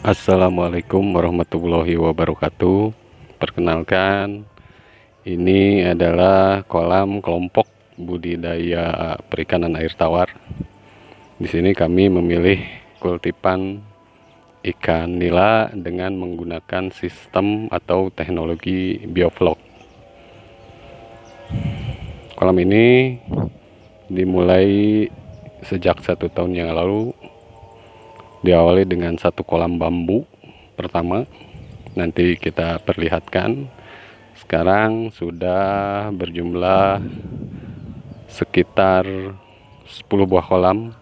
Assalamualaikum warahmatullahi wabarakatuh. Perkenalkan, ini adalah kolam kelompok budidaya perikanan air tawar. Di sini kami memilih kultipan ikan nila dengan menggunakan sistem atau teknologi bioflok. Kolam ini dimulai sejak 1 tahun yang lalu, diawali dengan satu kolam bambu pertama. Nanti kita perlihatkan. Sekarang sudah berjumlah sekitar 10 buah kolam,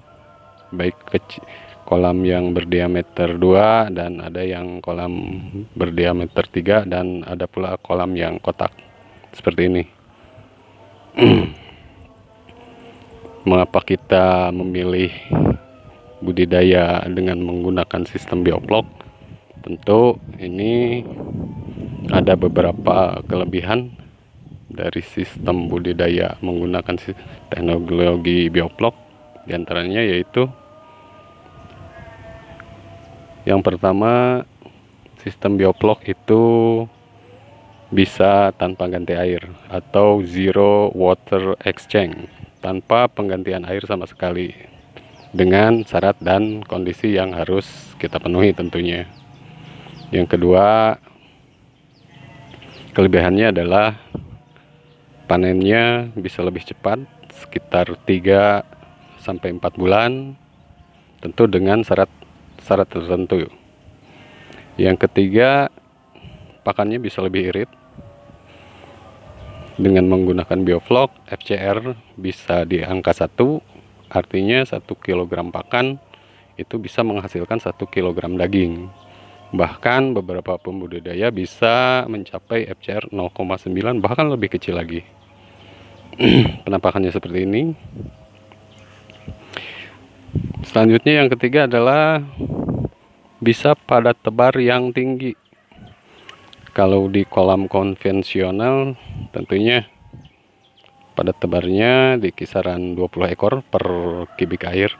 baik kecil, kolam yang berdiameter 2 dan ada yang kolam berdiameter 3 dan ada pula kolam yang kotak seperti ini. Mengapa kita memilih budidaya dengan menggunakan sistem bioflok? Tentu ini ada beberapa kelebihan dari sistem budidaya menggunakan teknologi bioflok. Di antaranya yaitu yang pertama, sistem bioflok itu bisa tanpa ganti air atau zero water exchange, tanpa penggantian air sama sekali, dengan syarat dan kondisi yang harus kita penuhi tentunya. Yang kedua, kelebihannya adalah panennya bisa lebih cepat, sekitar 3-4 bulan, tentu dengan syarat tertentu. Yang ketiga, pakannya bisa lebih irit. Dengan menggunakan bioflok, FCR bisa di angka 1, artinya 1 kg pakan itu bisa menghasilkan 1 kg daging. Bahkan beberapa pembudidaya bisa mencapai FCR 0,9, bahkan lebih kecil lagi. Penampakannya seperti ini. Selanjutnya yang ketiga adalah bisa padat tebar yang tinggi. Kalau di kolam konvensional tentunya padat tebarnya di kisaran 20 ekor per kubik air.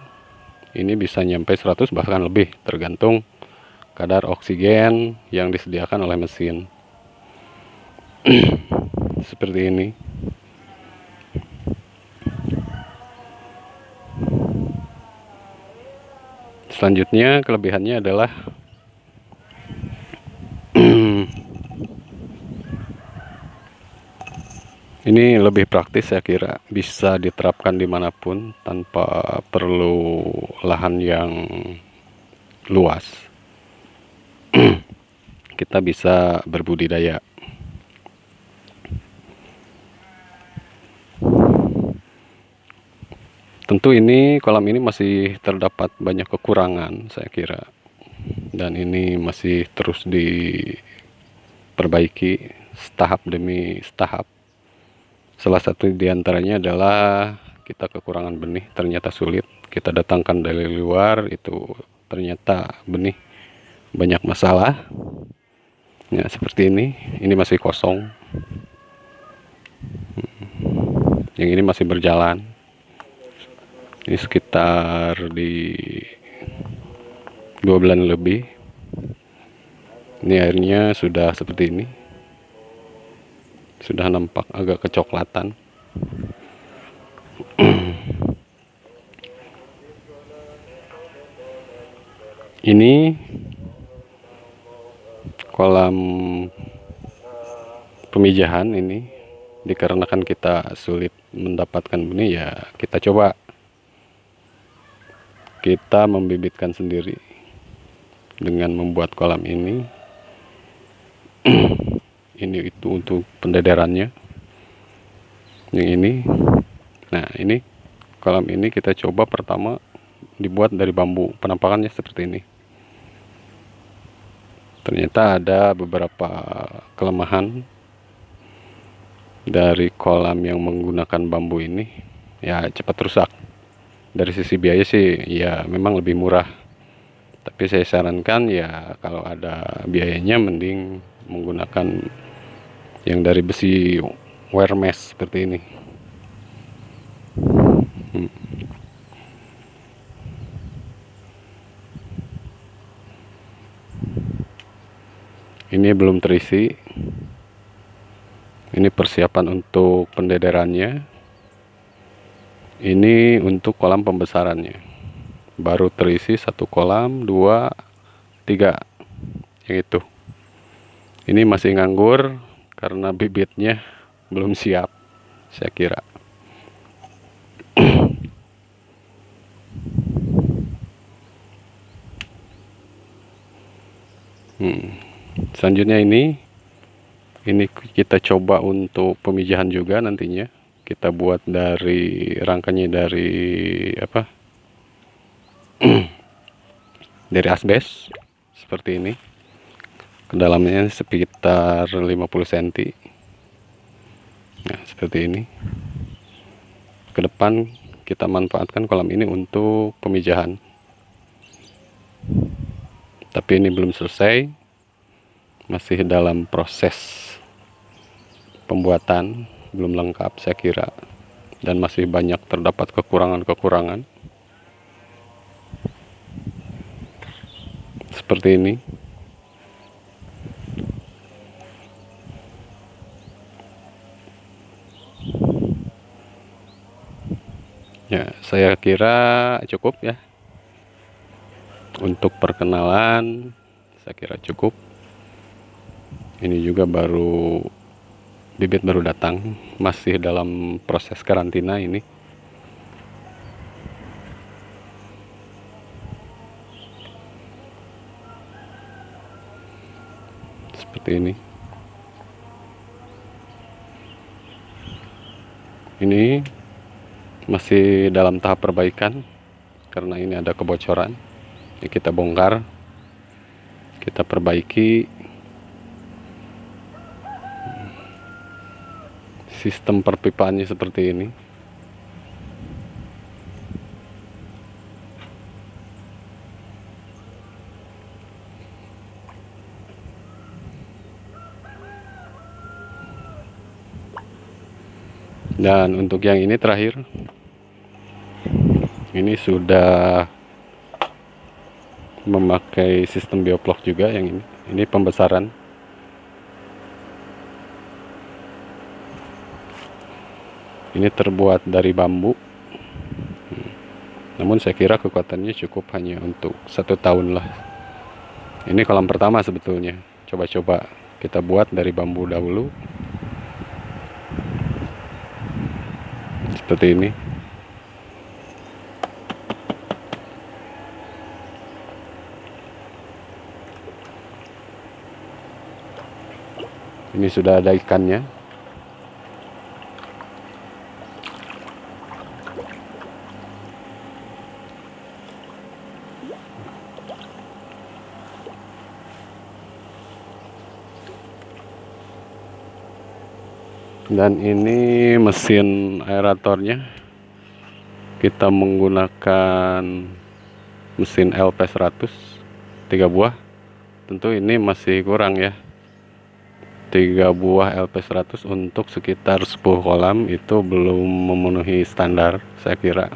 Ini bisa nyampe 100 bahkan lebih, tergantung kadar oksigen yang disediakan oleh mesin. Seperti ini. Selanjutnya kelebihannya adalah ini lebih praktis, saya kira bisa diterapkan dimanapun tanpa perlu lahan yang luas. Kita bisa berbudidaya. Tentu ini kolam ini masih terdapat banyak kekurangan, saya kira, dan ini masih terus diperbaiki tahap demi tahap. Salah satu diantaranya adalah kita kekurangan benih, ternyata sulit. Kita datangkan dari luar, itu ternyata benih banyak masalah. Ya, seperti ini masih kosong. Yang ini masih berjalan. Ini sekitar di 2 bulan lebih. Ini airnya sudah seperti ini. Sudah nampak agak kecoklatan. Ini kolam pemijahan ini, dikarenakan kita sulit mendapatkan benih, ya kita coba kita membibitkan sendiri dengan membuat kolam ini. Ini itu untuk pendederannya. Yang ini, nah ini kolam ini kita coba pertama dibuat dari bambu. Penampakannya seperti ini. Ternyata ada beberapa kelemahan dari kolam yang menggunakan bambu ini. Ya, cepat rusak. Dari sisi biaya sih ya memang lebih murah, tapi saya sarankan ya kalau ada biayanya mending menggunakan yang dari besi wire mesh seperti ini. Ini belum terisi. Ini persiapan untuk pendederannya. Ini untuk kolam pembesarannya. Baru terisi 1 kolam, 2, 3. Yang itu. Ini masih nganggur karena bibitnya belum siap, saya kira. Selanjutnya ini kita coba untuk pemijahan juga nantinya. Kita buat dari rangkanya dari apa? Dari asbes seperti ini. Kedalamannya sekitar 50 cm. Nah, seperti ini. Ke depan kita manfaatkan kolam ini untuk pemijahan. Tapi ini belum selesai. Masih dalam proses pembuatan, belum lengkap saya kira. Dan masih banyak terdapat kekurangan-kekurangan. Seperti ini. Ya, saya kira cukup ya. Untuk perkenalan, saya kira cukup. Ini juga bibit baru datang, masih dalam proses karantina ini. Seperti ini. Ini masih dalam tahap perbaikan karena ini ada kebocoran. Ini kita bongkar, kita perbaiki. Sistem perpipaannya seperti ini. Dan untuk yang ini terakhir, ini sudah memakai sistem bioplock juga yang ini. Ini pembesaran. Ini terbuat dari bambu. Namun saya kira kekuatannya cukup hanya untuk 1 tahun lah. Ini kolam pertama sebetulnya. Coba-coba kita buat dari bambu dahulu. Seperti ini. Ini sudah ada ikannya. Dan ini mesin aeratornya, kita menggunakan mesin LP100 3 buah. Tentu ini masih kurang ya, 3 buah LP100 untuk sekitar 10 kolam itu belum memenuhi standar saya kira.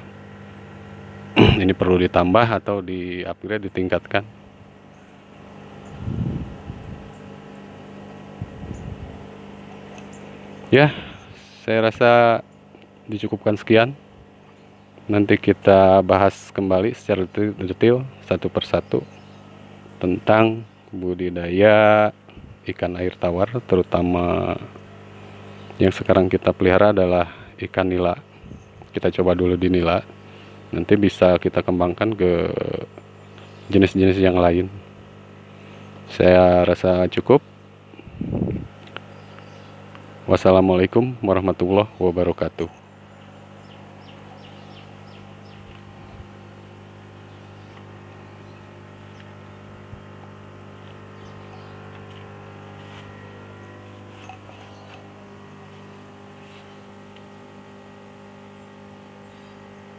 Ini perlu ditambah atau di upgrade, ditingkatkan. Ya, saya rasa dicukupkan sekian. Nanti kita bahas kembali secara detail satu persatu tentang budidaya ikan air tawar, terutama yang sekarang kita pelihara adalah ikan nila. Kita coba dulu di nila, nanti bisa kita kembangkan ke jenis-jenis yang lain. Saya rasa cukup. Wassalamualaikum warahmatullahi wabarakatuh.